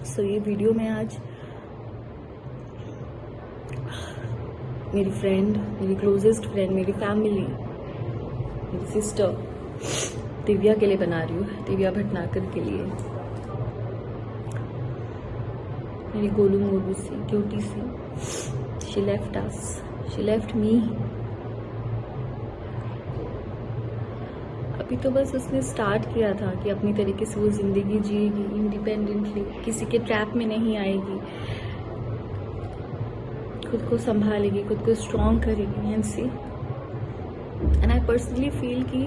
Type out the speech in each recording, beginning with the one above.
सो ये वीडियो में आज मेरी फ्रेंड, मेरी क्लोजेस्ट फ्रेंड, मेरी फैमिली, मेरी सिस्टर दिव्या के लिए बना रही हूँ। दिव्या भटनागर के लिए, मेरी गोलू मोलू सी क्यूटी सी। She left us, she left me. अभी तो बस उसने स्टार्ट किया था कि अपनी तरीके से वो जिंदगी जिएगी इंडिपेंडेंटली, किसी के ट्रैप में नहीं आएगी, खुद को संभालेगी, खुद को स्ट्रॉन्ग करेगी। And see, and I personally feel कि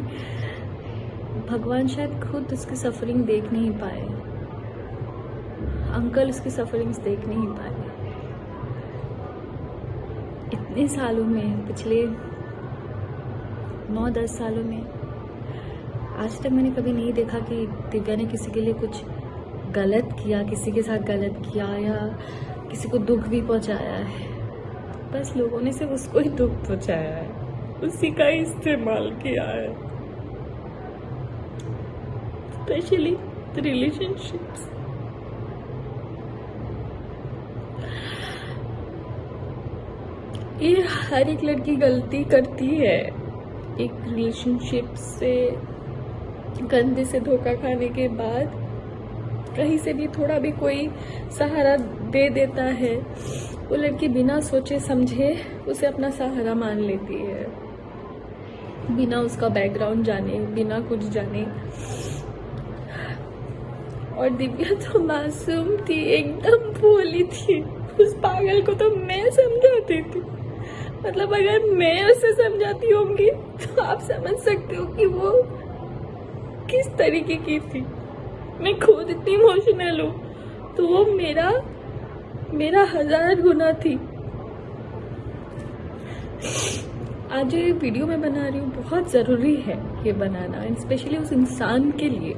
भगवान शायद खुद उसकी सफरिंग देख नहीं पाए, अंकल उसकी सफरिंग्स देख नहीं पाए। इतने सालों में, पिछले 9-10 सालों में आज तक मैंने कभी नहीं देखा कि दिव्या ने किसी के लिए कुछ गलत किया, किसी के साथ गलत किया या किसी को दुख भी पहुंचाया है। बस लोगों ने सिर्फ उसको ही दुख पहुंचाया है, उसी का ही इस्तेमाल किया है, स्पेशली रिलेशनशिप्स। ये हर एक लड़की गलती करती है, एक रिलेशनशिप से, गंदे से धोखा खाने के बाद कहीं से भी थोड़ा भी कोई सहारा दे देता है, वो लड़की बिना सोचे समझे उसे अपना सहारा मान लेती है, बिना उसका बैकग्राउंड जाने, बिना कुछ जाने। और दिव्या तो मासूम थी, एकदम भोली थी। उस पागल को तो मैं समझाती थी, मतलब अगर मैं उसे समझाती होंगी तो आप समझ सकते हो कि वो किस तरीके की थी। मैं खुद इतनी इमोशनल हूँ तो वो मेरा 1000 गुना थी। आज जो ये वीडियो मैं बना रही हूँ बहुत ज़रूरी है ये बनाना, स्पेशली उस इंसान के लिए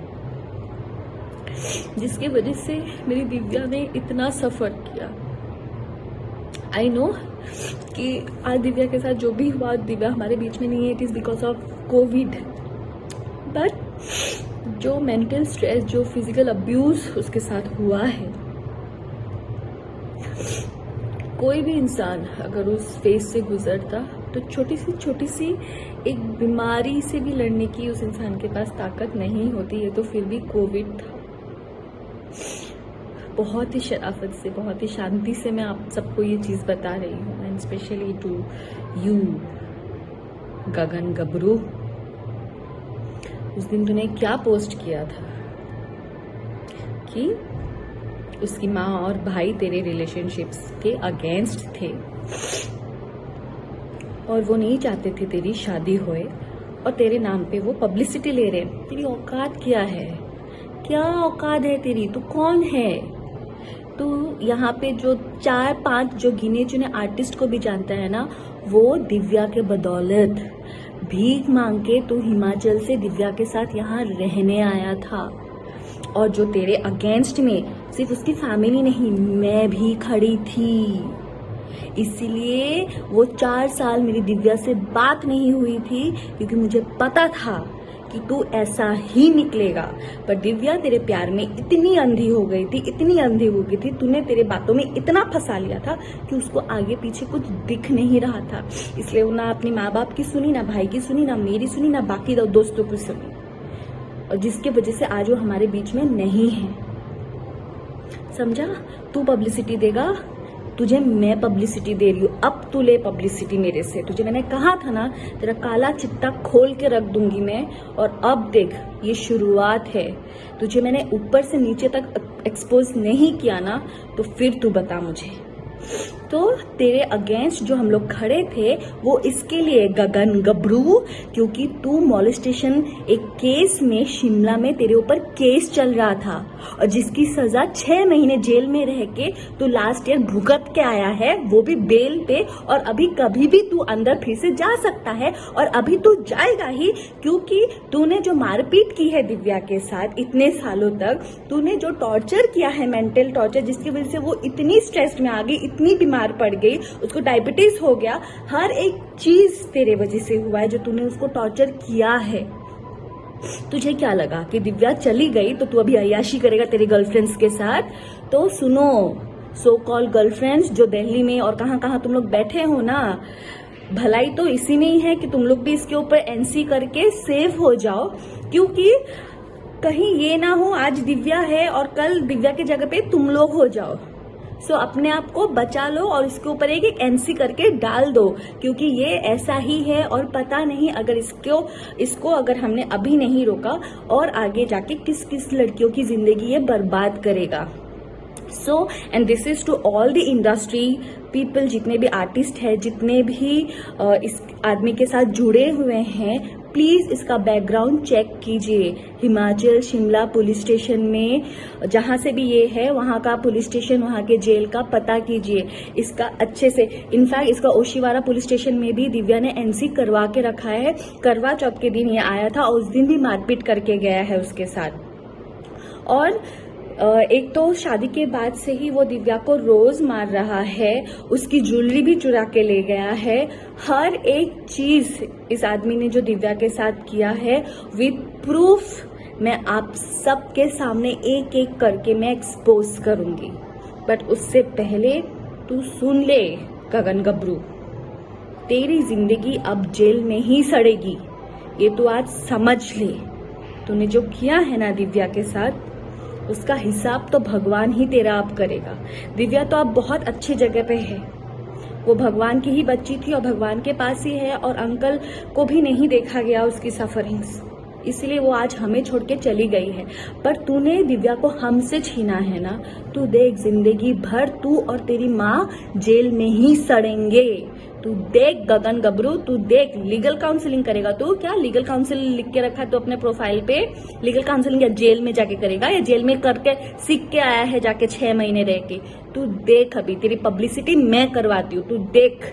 जिसकी वजह से मेरी दिव्या ने इतना सफ़र किया। आई नो कि आज दिव्या के साथ जो भी हुआ, दिव्या हमारे बीच में नहीं है, it is because of Covid. But जो मेंटल स्ट्रेस, जो फिजिकल अब्यूज उसके साथ हुआ है, कोई भी इंसान अगर उस फेज से गुजरता तो छोटी सी एक बीमारी से भी लड़ने की उस इंसान के पास ताकत नहीं होती है। तो फिर भी कोविड था। बहुत ही शराफत से, बहुत ही शांति से मैं आप सबको ये चीज़ बता रही हूँ, एंड स्पेशली टू यू गगन गबरू। उस दिन तूने क्या पोस्ट किया था कि उसकी माँ और भाई तेरे रिलेशनशिप्स के अगेंस्ट थे और वो नहीं चाहते थे तेरी शादी होए, और तेरे नाम पे वो पब्लिसिटी ले रहे हैं। तेरी औकात क्या है? क्या औकात है तेरी? तू कौन है? तू यहाँ पे जो 4-5 जो गिने चुने आर्टिस्ट को भी जानता है ना, वो दिव्या के बदौलत भीख मांग के तू हिमाचल से दिव्या के साथ यहाँ रहने आया था। और जो तेरे अगेंस्ट में सिर्फ उसकी फैमिली नहीं, मैं भी खड़ी थी। इसीलिए वो 4 साल मेरी दिव्या से बात नहीं हुई थी, क्योंकि मुझे पता था कि तू ऐसा ही निकलेगा। पर दिव्या तेरे प्यार में इतनी अंधी हो गई थी, इतनी अंधी हो गई थी, तूने तेरे बातों में इतना फंसा लिया था कि उसको आगे पीछे कुछ दिख नहीं रहा था। इसलिए वो ना अपनी माँ बाप की सुनी, ना भाई की सुनी, ना मेरी सुनी, ना बाकी दोस्तों की सुनी, और जिसके वजह से आज वो हमारे बीच में नहीं है। समझा? तू पब्लिसिटी देगा, तुझे मैं पब्लिसिटी दे रही हूँ। अब तू ले पब्लिसिटी मेरे से। तुझे मैंने कहा था ना, तेरा काला चिट्टा खोल के रख दूंगी मैं। और अब देख, ये शुरुआत है। तुझे मैंने ऊपर से नीचे तक एक्सपोज नहीं किया ना, तो फिर तू बता मुझे। तो तेरे अगेंस्ट जो हम लोग खड़े थे वो इसके लिए गगन गबरू, क्योंकि तू मॉलेस्टेशन एक केस में शिमला में तेरे ऊपर केस चल रहा था, और जिसकी सजा 6 महीने जेल में रह के तू लास्ट ईयर भुगत के आया है, वो भी बेल पे। और अभी कभी भी तू अंदर फिर से जा सकता है, और अभी तू जाएगा ही, क्योंकि तूने जो मारपीट की है दिव्या के साथ इतने सालों तक, तूने जो टॉर्चर किया है, मेंटल टॉर्चर, जिसकी वजह से वो इतनी स्ट्रेस्ड में आ गई, इतनी बीमार पड़ गई, उसको डायबिटीज हो गया। हर एक चीज तेरे वजह से हुआ है, जो तूने उसको टॉर्चर किया है। तुझे क्या लगा कि दिव्या चली गई तो तू अभी अय्याशी करेगा तेरे गर्लफ्रेंड्स के साथ? तो सुनो, सो कॉल गर्लफ्रेंड्स जो दिल्ली में और कहाँ कहाँ तुम लोग बैठे हो ना, भलाई तो इसी में ही है कि तुम लोग भी इसके ऊपर एनसी करके सेव हो जाओ, क्योंकि कहीं ये ना हो आज दिव्या है और कल दिव्या की जगह पे तुम लोग हो जाओ। सो अपने आप को बचा लो और इसके ऊपर एक एनसी करके डाल दो, क्योंकि ये ऐसा ही है और पता नहीं अगर इसको अगर हमने अभी नहीं रोका और आगे जाके किस किस लड़कियों की जिंदगी ये बर्बाद करेगा। So and this is to all the industry people, जितने भी आर्टिस्ट हैं, जितने भी इस आदमी के साथ जुड़े हुए हैं, प्लीज इसका बैकग्राउंड चेक कीजिए। हिमाचल शिमला पुलिस स्टेशन में जहां से भी ये है वहां का पुलिस स्टेशन, वहां के जेल का पता कीजिए इसका अच्छे से। इनफैक्ट इसका ओशीवारा पुलिस स्टेशन में भी दिव्या ने एनसी करवा के रखा है। करवा चौथ के दिन ये आया था और उस दिन भी मारपीट करके गया है उसके साथ। और एक तो शादी के बाद से ही वो दिव्या को रोज मार रहा है, उसकी ज्वेलरी भी चुरा के ले गया है। हर एक चीज इस आदमी ने जो दिव्या के साथ किया है विद प्रूफ मैं आप सबके सामने एक एक करके मैं एक्सपोज करूंगी। बट उससे पहले तू सुन ले गगन गबरू, तेरी जिंदगी अब जेल में ही सड़ेगी, ये तू आज समझ ले। तूने जो किया है ना दिव्या के साथ, उसका हिसाब तो भगवान ही तेरा अब करेगा। दिव्या तो अब बहुत अच्छी जगह पे है, वो भगवान की ही बच्ची थी और भगवान के पास ही है, और अंकल को भी नहीं देखा गया उसकी सफरिंग्स, इसलिए वो आज हमें छोड़ के चली गई है। पर तूने दिव्या को हमसे छीना है ना, तू देख जिंदगी भर तू और तेरी माँ जेल में ही सड़ेंगे। तू देख गगन गबरू, तू देख लीगल काउंसलिंग करेगा तू। क्या लीगल काउंसलिंग लिख के रखा है तो अपने प्रोफाइल पे? लीगल काउंसलिंग या जेल में जाके करेगा, या जेल में करके सीख के आया है जाके 6 महीने रह के? तू देख, अभी तेरी पब्लिसिटी मैं करवाती हूँ, तू देख।